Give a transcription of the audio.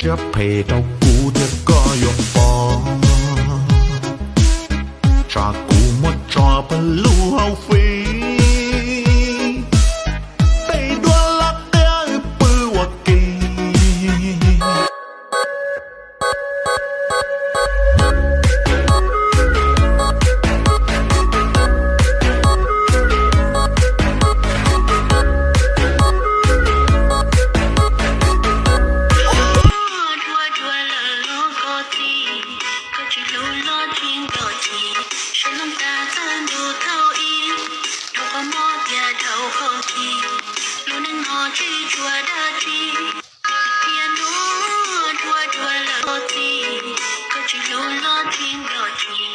จะเพเท่ากูเธอก็ยกปอจากกูหมดจอเป็นลูเฮาฟรีได้ดัวลักเดียปือว่ากีHãy subscribe cho kênh Ghiền Mì Gõ để không bỏ lỡ